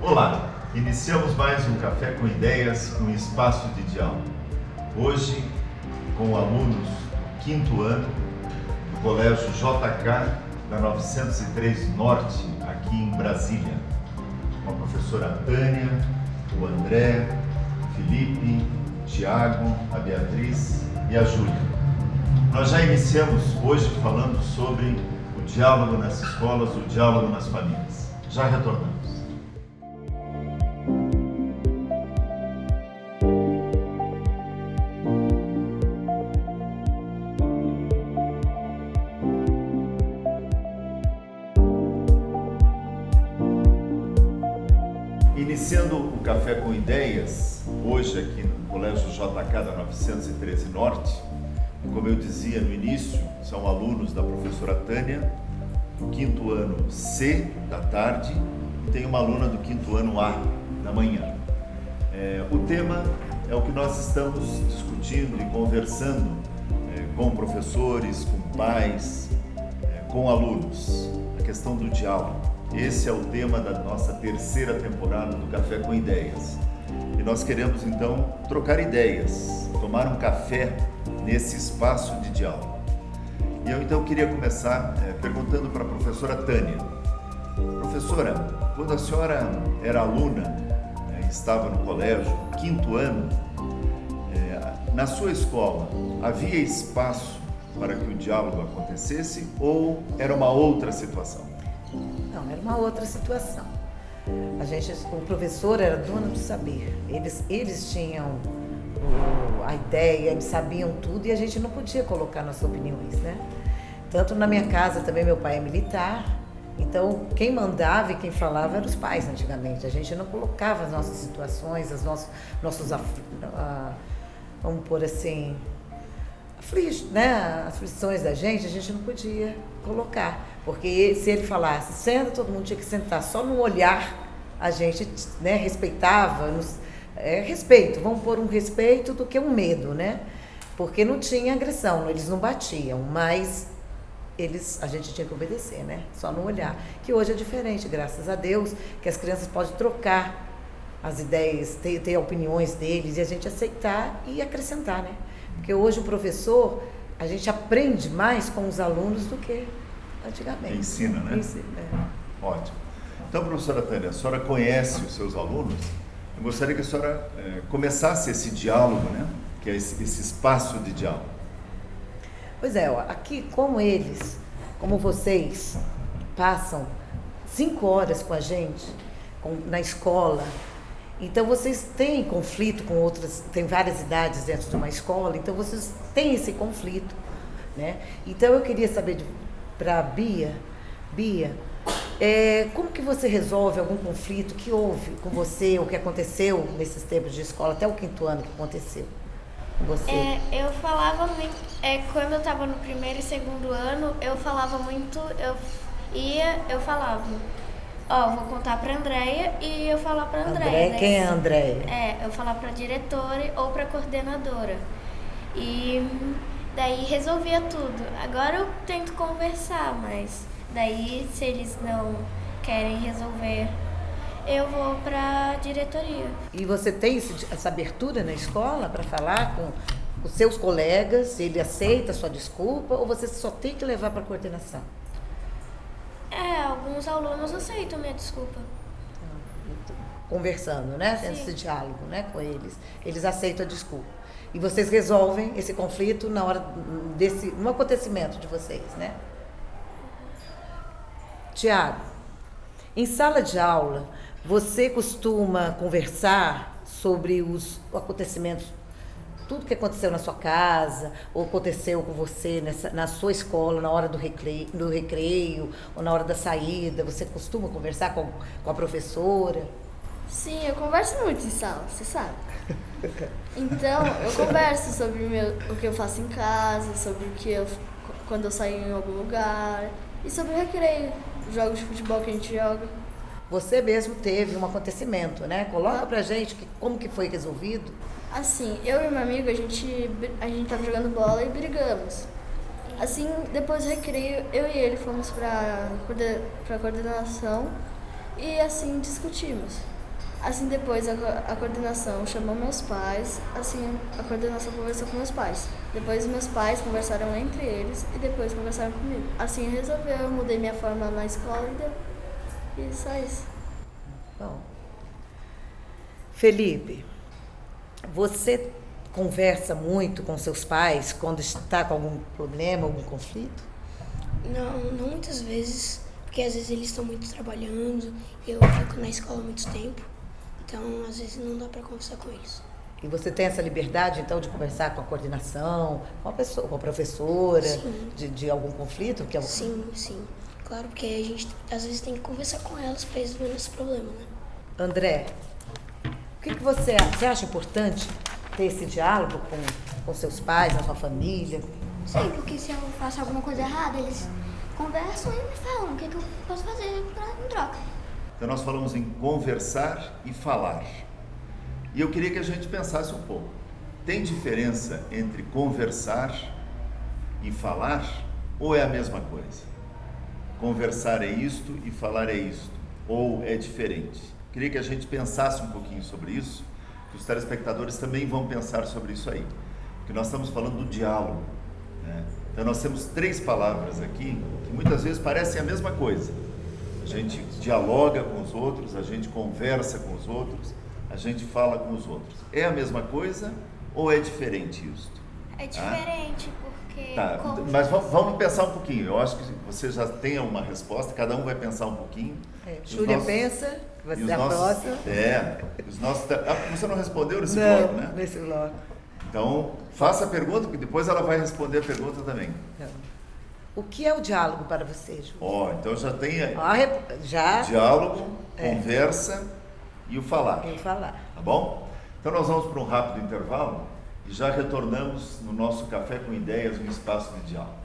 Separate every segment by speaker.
Speaker 1: Olá, iniciamos mais um Café com Ideias, um espaço de diálogo. Hoje, com alunos do 5º ano do Colégio JK da 903 Norte, aqui em Brasília. Com a professora Tânia, o André, o Felipe, o Tiago, a Beatriz e a Júlia. Nós já iniciamos hoje falando sobre o diálogo nas escolas, o diálogo nas famílias. Já retornamos. Iniciando o Café com Ideias, hoje aqui no Colégio JK da 913 Norte, como eu dizia no início, são alunos da professora Tânia, do 5º ano C, da tarde, e tem uma aluna do 5º ano A, da manhã. O tema é o que nós estamos discutindo e conversando com professores, com pais, com alunos, a questão do diálogo. Esse é o tema da nossa 3ª temporada do Café com Ideias. E nós queremos, então, trocar ideias, tomar um café nesse espaço de diálogo. E eu, então, queria começar perguntando para a professora Tânia. Professora, quando a senhora era aluna, estava no colégio, 5º ano, na sua escola, havia espaço para que o diálogo acontecesse ou era uma outra situação?
Speaker 2: Não, era uma outra situação. O professor era dono do saber. Eles tinham a ideia, eles sabiam tudo e a gente não podia colocar nossas opiniões, né? Tanto na minha casa também, meu pai é militar, então quem mandava e quem falava eram os pais antigamente. A gente não colocava as nossas situações, vamos pôr assim, aflições da gente não podia colocar. Porque se ele falasse, senta, todo mundo tinha que sentar. Só no olhar a gente respeitava, respeito, vamos pôr um respeito do que um medo, né? Porque não tinha agressão, eles não batiam, mas a gente tinha que obedecer, né? Só no olhar. Que hoje é diferente, graças a Deus, que as crianças podem trocar as ideias, ter opiniões deles e a gente aceitar e acrescentar, né? Porque hoje o professor, a gente aprende mais com os alunos do que antigamente.
Speaker 1: Ensina, né?
Speaker 2: Ensina,
Speaker 1: Ótimo. Então, professora Tânia, a senhora conhece os seus alunos. Eu gostaria que a senhora começasse esse diálogo, né? Que é esse espaço de diálogo.
Speaker 2: Pois é, aqui como vocês passam 5 horas com a gente na escola, então vocês têm conflito com outras, tem várias idades dentro de uma escola, então vocês têm esse conflito, né? Então eu queria saber para a Bia, como que você resolve algum conflito que houve com você, ou que aconteceu nesses tempos de escola, até o 5º ano que aconteceu com você?
Speaker 3: Eu falava muito, quando eu estava no 1º e 2º ano, eu falava muito, eu falava, vou contar pra Andréia e eu falar pra Andréia.
Speaker 2: Quem é a Andréia?
Speaker 3: Eu falar pra diretora ou pra coordenadora. E daí resolvia tudo. Agora eu tento conversar, mas daí se eles não querem resolver, eu vou pra diretoria.
Speaker 2: E você tem essa abertura na escola para falar com os seus colegas, ele aceita a sua desculpa ou você só tem que levar para a coordenação?
Speaker 3: Alguns alunos aceitam minha desculpa.
Speaker 2: Conversando, né? Tendo esse diálogo, né, com eles. Eles aceitam a desculpa. E vocês resolvem esse conflito na hora no acontecimento de vocês, né? Tiago, em sala de aula, você costuma conversar sobre os acontecimentos, tudo que aconteceu na sua casa, ou aconteceu com você na sua escola, na hora do recreio, ou na hora da saída, você costuma conversar com a professora?
Speaker 4: Sim, eu converso muito em sala, você sabe. Então, eu converso sobre o que eu faço em casa, sobre quando eu saio em algum lugar, e sobre o recreio, os jogos de futebol que a gente joga.
Speaker 2: Você mesmo teve um acontecimento, né? Coloca pra gente como que foi resolvido.
Speaker 4: Assim, eu e meu amigo, a gente tava jogando bola e brigamos. Assim, depois do recreio, eu e ele fomos pra coordenação e assim discutimos. Assim, depois a coordenação chamou meus pais, assim, a coordenação conversou com meus pais. Depois meus pais conversaram entre eles e depois conversaram comigo. Assim, resolveu, eu mudei minha forma na escola e deu. E só isso.
Speaker 2: Bom. Felipe, você conversa muito com seus pais quando está com algum problema, algum conflito?
Speaker 5: Não muitas vezes, porque às vezes eles estão muito trabalhando, eu fico na escola há muito tempo, então às vezes não dá para conversar com eles.
Speaker 2: E você tem essa liberdade, então, de conversar com a coordenação, com a pessoa, com a professora, de algum conflito?
Speaker 5: Sim. Claro, porque a gente às vezes tem que conversar com elas para resolver nosso problema, né?
Speaker 2: André, o que você acha importante ter esse diálogo com seus pais, na sua família?
Speaker 6: Sim, porque se eu faço alguma coisa errada, eles conversam e me falam o que eu posso fazer em troca.
Speaker 1: Então nós falamos em conversar e falar. E eu queria que a gente pensasse um pouco. Tem diferença entre conversar e falar ou é a mesma coisa? Conversar é isto e falar é isto, ou é diferente? Queria que a gente pensasse um pouquinho sobre isso, que os telespectadores também vão pensar sobre isso aí, porque nós estamos falando do diálogo, né? Então nós temos 3 palavras aqui que muitas vezes parecem a mesma coisa. A gente dialoga com os outros, a gente conversa com os outros, a gente fala com os outros. É a mesma coisa ou é diferente isso?
Speaker 3: É diferente, porque...
Speaker 1: Tá, mas vamos pensar um pouquinho. Eu acho que você já tem uma resposta, cada um vai pensar um pouquinho.
Speaker 2: Júlia pensa, você é a próxima.
Speaker 1: Você não respondeu nesse bloco, né?
Speaker 2: Nesse bloco.
Speaker 1: Então, faça a pergunta, porque depois ela vai responder a pergunta também.
Speaker 2: Não. O que é o diálogo para você, Júlia?
Speaker 1: Então já tem
Speaker 2: já
Speaker 1: diálogo, conversa e o falar.
Speaker 2: E o falar.
Speaker 1: Tá bom? Então nós vamos para um rápido intervalo e já retornamos no nosso Café com Ideias, um espaço de diálogo.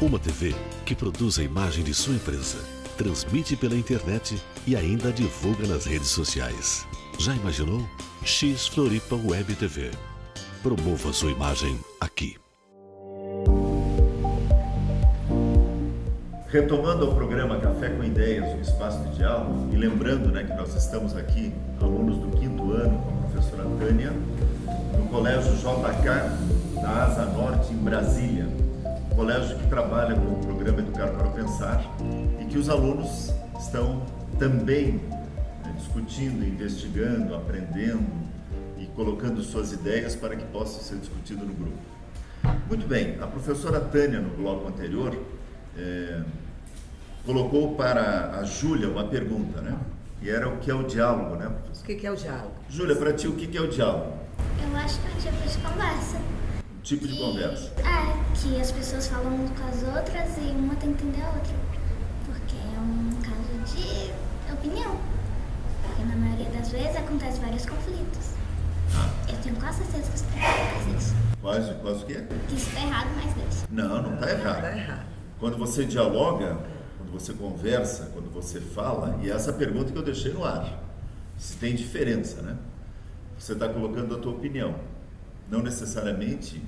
Speaker 7: Uma TV que produz a imagem de sua empresa, transmite pela internet e ainda divulga nas redes sociais. Já imaginou? X Floripa Web TV. Promova sua imagem aqui.
Speaker 1: Retomando ao programa Café com Ideias, um espaço de diálogo, e lembrando, né, que nós estamos aqui, alunos do 5º ano, com a professora Tânia, no Colégio JK, da Asa Norte, em Brasília. Colégio que trabalha com o programa Educar para Pensar e que os alunos estão também discutindo, investigando, aprendendo e colocando suas ideias para que possam ser discutidas no grupo. Muito bem, a professora Tânia, no bloco anterior, colocou para a Júlia uma pergunta, né? E era o que é o diálogo, né, professora?
Speaker 2: O que é o diálogo?
Speaker 1: Júlia, para ti, o que é o diálogo?
Speaker 6: Eu acho que é um tipo de conversa.
Speaker 1: Tipo de conversa?
Speaker 6: Que as pessoas falam umas com as outras e uma tem que entender a outra. Porque é um caso de opinião. Porque na maioria das vezes acontece vários conflitos. Eu tenho quase certeza que isso está errado.
Speaker 1: Quase o quê?
Speaker 6: Que isso está errado, mas Deus.
Speaker 1: Não está errado.
Speaker 2: Está errado.
Speaker 1: Quando você dialoga, quando você conversa, quando você fala, e essa pergunta que eu deixei no ar, se tem diferença, né? Você está colocando a tua opinião. Não necessariamente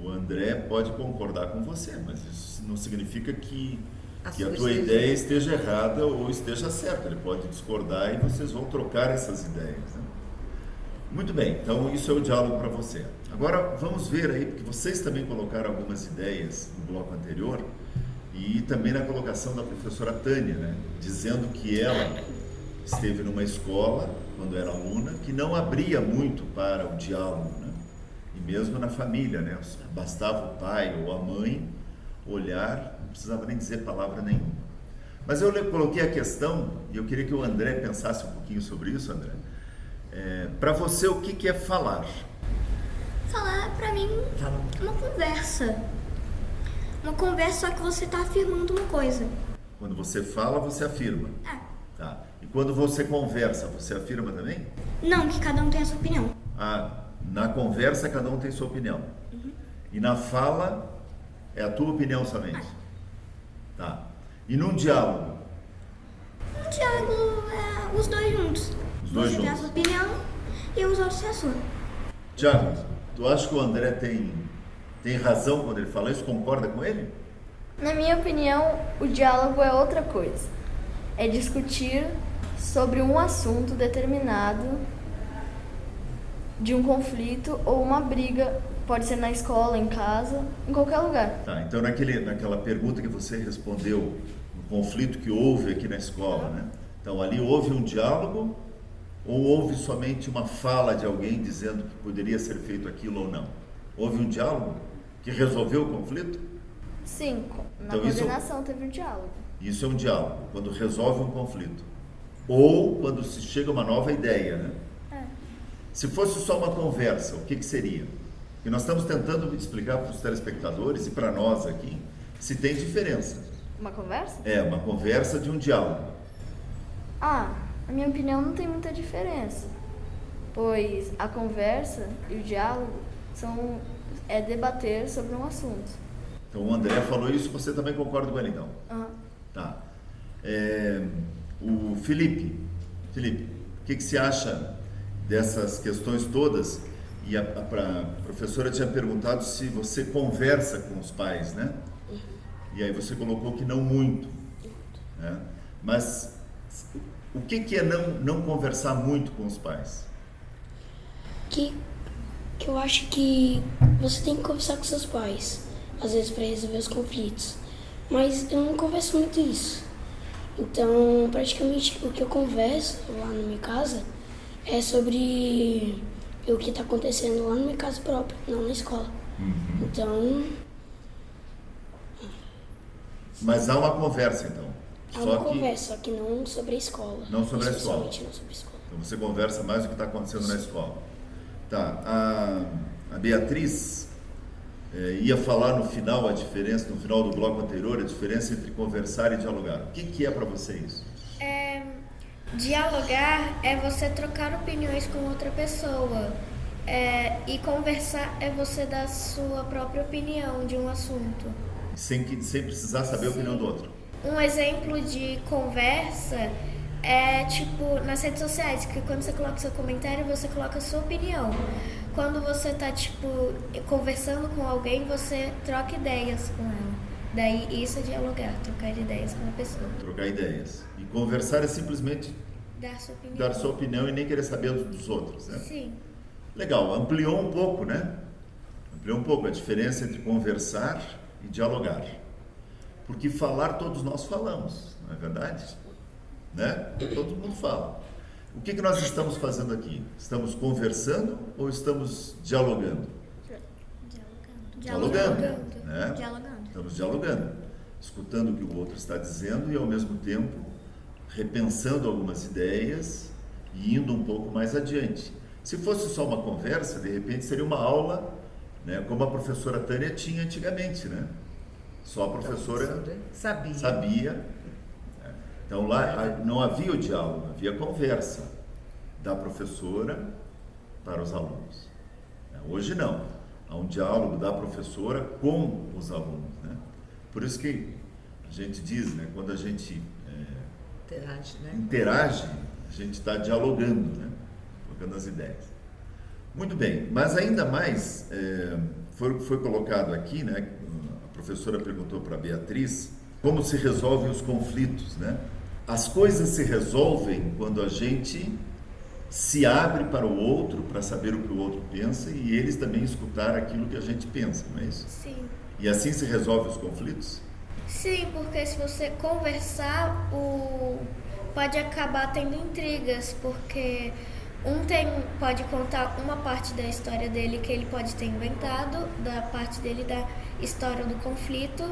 Speaker 1: o André pode concordar com você, mas isso não significa que a tua ideia esteja errada ou esteja certa. Ele pode discordar e vocês vão trocar essas ideias, né? Muito bem, então isso é o diálogo para você. Agora vamos ver aí, porque vocês também colocaram algumas ideias no bloco anterior e também na colocação da professora Tânia, né? Dizendo que ela esteve numa escola, quando era aluna, que não abria muito para o diálogo, né? E mesmo na família, né? Bastava o pai ou a mãe olhar, não precisava nem dizer palavra nenhuma. Mas eu coloquei a questão, e eu queria que o André pensasse um pouquinho sobre isso, André. Para você, o que é falar?
Speaker 6: Falar, pra mim, uma conversa. Uma conversa, só que você tá afirmando uma coisa.
Speaker 1: Quando você fala, você afirma. Tá. E quando você conversa, você afirma também?
Speaker 6: Não, que cada um tem a sua opinião.
Speaker 1: Na conversa, cada um tem sua opinião. E na fala, é a tua opinião somente. Tá. E num diálogo?
Speaker 6: Um diálogo é os dois juntos.
Speaker 1: Os dois
Speaker 6: você
Speaker 1: juntos.
Speaker 6: tem a sua opinião e os outros têm a sua.
Speaker 1: Tiago, tu acha que o André tem razão quando ele fala isso? Concorda com ele?
Speaker 4: Na minha opinião, o diálogo é outra coisa. É discutir sobre um assunto determinado de um conflito ou uma briga. Pode ser na escola, em casa, em qualquer lugar.
Speaker 1: Tá, então naquela pergunta que você respondeu, no conflito que houve aqui na escola, né? Então ali houve um diálogo ou houve somente uma fala de alguém dizendo que poderia ser feito aquilo ou não? Houve um diálogo que resolveu o conflito?
Speaker 4: Sim, na
Speaker 1: Então,
Speaker 4: coordenação teve um diálogo.
Speaker 1: Isso é um diálogo, quando resolve um conflito. Ou quando se chega a uma nova ideia, né? Se fosse só uma conversa, o que seria? Porque nós estamos tentando explicar para os telespectadores e para nós aqui se tem diferença.
Speaker 4: Uma conversa?
Speaker 1: Uma conversa de um diálogo.
Speaker 4: Na minha opinião não tem muita diferença, pois a conversa e o diálogo é debater sobre um assunto.
Speaker 1: Então o André falou isso, você também concorda com ele então? Tá. O Felipe, o que você acha dessas questões todas? E a professora tinha perguntado se você conversa com os pais, né? E aí você colocou que não muito. Né? Mas o que é não conversar muito com os pais?
Speaker 5: Que eu acho que você tem que conversar com seus pais, às vezes para resolver os conflitos. Mas eu não converso muito isso. Então, praticamente o que eu converso lá na minha casa é sobre o que está acontecendo lá na minha casa própria, não na escola. Então...
Speaker 1: Mas há uma conversa, então?
Speaker 5: Há uma conversa, só que não sobre a escola.
Speaker 1: Não sobre a escola?
Speaker 5: Não sobre a escola.
Speaker 1: Então você conversa mais do que está acontecendo na escola. Tá. A Beatriz ia falar no final a diferença, no final do bloco anterior, a diferença entre conversar e dialogar. O que é para você isso?
Speaker 3: Dialogar é você trocar opiniões com outra pessoa. E conversar é você dar sua própria opinião de um assunto.
Speaker 1: Sem precisar saber a opinião do outro.
Speaker 3: Um exemplo de conversa é tipo nas redes sociais, que quando você coloca seu comentário, você coloca a sua opinião. Quando você tá tipo conversando com alguém, você troca ideias com ela. Daí isso é dialogar, trocar ideias com a pessoa.
Speaker 1: Trocar ideias. E conversar é simplesmente dar sua opinião e nem querer saber dos outros, né?
Speaker 3: Sim.
Speaker 1: Legal, ampliou um pouco, né? Ampliou um pouco a diferença entre conversar e dialogar. Porque falar todos nós falamos, não é verdade? Né? Todo mundo fala. O que nós estamos fazendo aqui? Estamos conversando ou estamos dialogando? Dialogando. Né? Estamos dialogando, escutando o que o outro está dizendo e ao mesmo tempo repensando algumas ideias e indo um pouco mais adiante. Se fosse só uma conversa, de repente seria uma aula, né, como a professora Tânia tinha antigamente, né? Só a professora sabia. Né? Então lá não havia o diálogo, havia a conversa da professora para os alunos. Hoje não, há um diálogo da professora com os alunos, né? Por isso que a gente diz, né, quando a gente interage, a gente está dialogando, né? Trocando as ideias. Muito bem, mas ainda mais foi colocado aqui, né? A professora perguntou para a Beatriz como se resolvem os conflitos, né? As coisas se resolvem quando a gente se abre para o outro, para saber o que o outro pensa e eles também escutar aquilo que a gente pensa, não é isso?
Speaker 3: Sim.
Speaker 1: E assim se resolve os conflitos?
Speaker 3: Sim, porque se você conversar, pode acabar tendo intrigas, porque pode contar uma parte da história dele que ele pode ter inventado, da parte dele da história do conflito,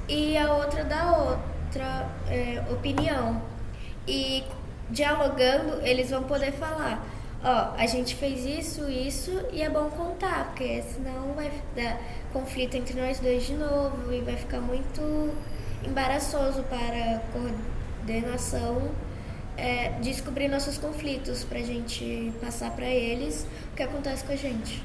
Speaker 3: e a outra da outra opinião. E dialogando, eles vão poder falar, a gente fez isso, e é bom contar, porque senão vai dar conflito entre nós dois de novo e vai ficar muito embaraçoso para a coordenação descobrir nossos conflitos, para a gente passar para eles o que acontece com a gente.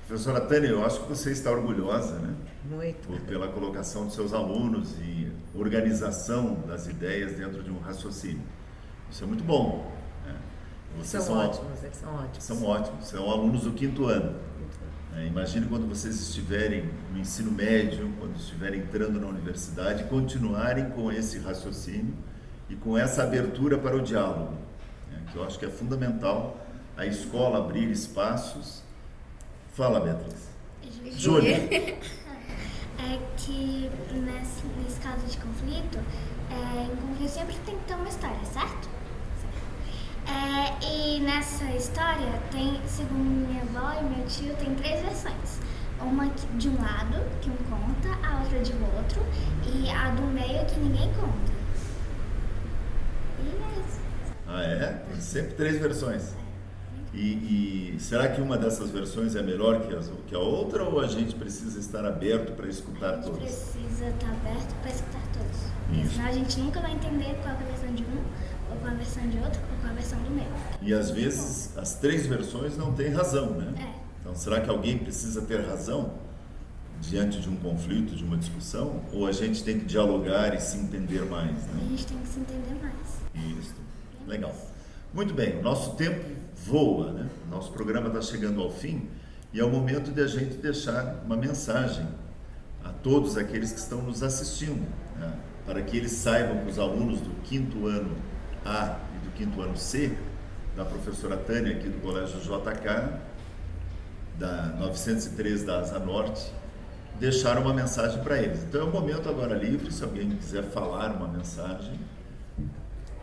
Speaker 1: Professora Tânia, eu acho que você está orgulhosa, né?
Speaker 2: Muito.
Speaker 1: Pela colocação dos seus alunos e organização das ideias dentro de um raciocínio. Isso é muito bom. Né?
Speaker 2: Vocês são ótimos, eles são ótimos.
Speaker 1: São ótimos, são alunos do 5º ano. Imagine quando vocês estiverem no ensino médio, quando estiverem entrando na universidade, continuarem com esse raciocínio e com essa abertura para o diálogo, né? Que eu acho que é fundamental a escola abrir espaços. Fala, Beatriz. Júlia.
Speaker 6: É que nesse caso de conflito, em conflito sempre tem que ter uma história, certo? E nessa história tem, segundo minha avó e meu tio, tem 3 versões. Uma de um lado, que um conta, a outra de outro, e a do meio que ninguém conta. E é isso.
Speaker 1: Ah, é? Tem sempre 3 versões. E será que uma dessas versões é melhor que a outra, ou a gente precisa estar aberto para escutar todas?
Speaker 6: A gente precisa estar aberto para escutar todos. Porque senão a gente nunca vai entender qual é a versão de um, ou qual é a versão de outro, ou qual é a versão do meio.
Speaker 1: E às vezes as 3 versões não têm razão, né? Então será que alguém precisa ter razão diante de um conflito, de uma discussão? Ou a gente tem que dialogar e se entender mais, né?
Speaker 6: A gente tem que se entender mais.
Speaker 1: Isso, legal. Muito bem, o nosso tempo voa, né? O nosso programa está chegando ao fim e é o momento de a gente deixar uma mensagem a todos aqueles que estão nos assistindo, né? Para que eles saibam que os alunos do 5º ano A e do 5º ano C, da professora Tânia aqui do Colégio JK, da 903 da Asa Norte, deixaram uma mensagem para eles. Então é o momento agora livre, se alguém quiser falar uma mensagem.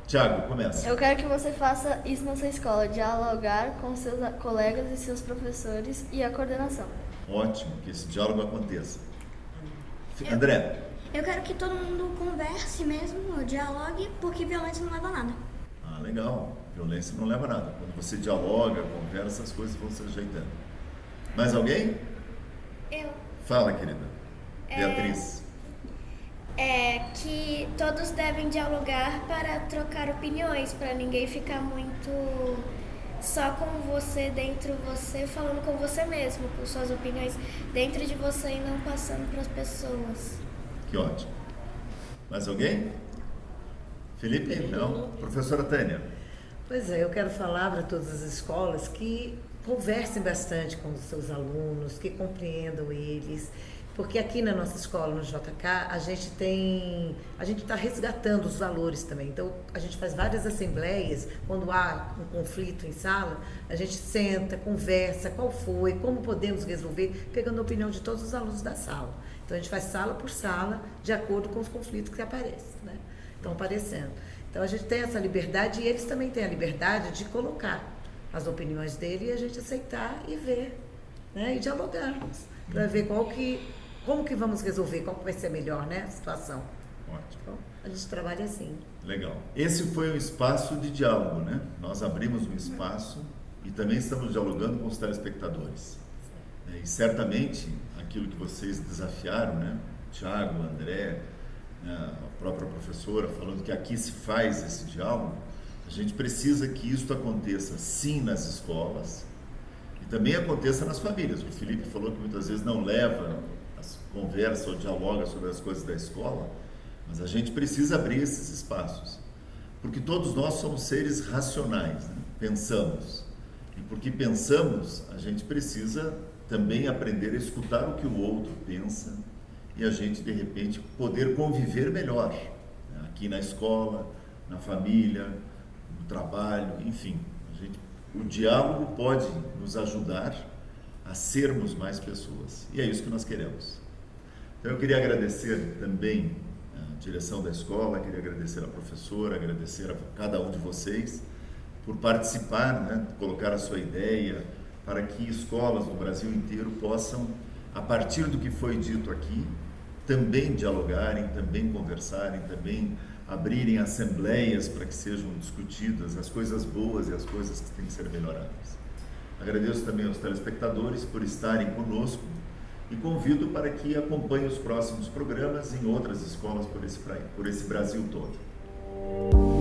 Speaker 1: Tiago, começa.
Speaker 4: Eu quero que você faça isso na sua escola, dialogar com seus colegas e seus professores e a coordenação.
Speaker 1: Ótimo, que esse diálogo aconteça. André.
Speaker 6: Eu quero que todo mundo converse mesmo, dialogue, porque violência não leva a nada.
Speaker 1: Ah, legal. Violência não leva a nada. Quando você dialoga, conversa, as coisas vão se ajeitando. Mais alguém?
Speaker 3: Eu.
Speaker 1: Fala, querida. Beatriz.
Speaker 3: Que todos devem dialogar para trocar opiniões, para ninguém ficar muito só com você, dentro de você, falando com você mesmo, com suas opiniões dentro de você e não passando para as pessoas.
Speaker 1: Que ótimo. Mais alguém? Felipe? Não? Professora Tânia.
Speaker 2: Pois é, eu quero falar para todas as escolas que conversem bastante com os seus alunos, que compreendam eles, porque aqui na nossa escola, no JK, a gente está resgatando os valores também. Então, a gente faz várias assembleias, quando há um conflito em sala, a gente senta, conversa, qual foi, como podemos resolver, pegando a opinião de todos os alunos da sala. Então, a gente faz sala por sala, de acordo com os conflitos que aparecem, né? Estão aparecendo. Então, a gente tem essa liberdade e eles também têm a liberdade de colocar as opiniões dele e a gente aceitar e ver, né? E dialogarmos, para ver como que vamos resolver, qual que vai ser melhor, né, a situação.
Speaker 1: Ótimo.
Speaker 2: Então, a gente trabalha assim.
Speaker 1: Legal. Esse foi um espaço de diálogo, né? Nós abrimos um espaço e também estamos dialogando com os telespectadores. E certamente, aquilo que vocês desafiaram, né? Tiago, André, né? A própria professora, falando que aqui se faz esse diálogo, a gente precisa que isso aconteça sim nas escolas e também aconteça nas famílias. O Felipe falou que muitas vezes não leva as conversas ou dialoga sobre as coisas da escola, mas a gente precisa abrir esses espaços, porque todos nós somos seres racionais, né? Pensamos, e porque pensamos, a gente precisa também aprender a escutar o que o outro pensa e a gente, de repente, poder conviver melhor, né? Aqui na escola, na família, no trabalho, enfim. O diálogo pode nos ajudar a sermos mais pessoas. E é isso que nós queremos. Então eu queria agradecer também a direção da escola, queria agradecer a professora, agradecer a cada um de vocês por participar, né, colocar a sua ideia, para que escolas do Brasil inteiro possam, a partir do que foi dito aqui, também dialogarem, também conversarem, também abrirem assembleias para que sejam discutidas as coisas boas e as coisas que têm que ser melhoradas. Agradeço também aos telespectadores por estarem conosco e convido para que acompanhem os próximos programas em outras escolas por esse Brasil todo.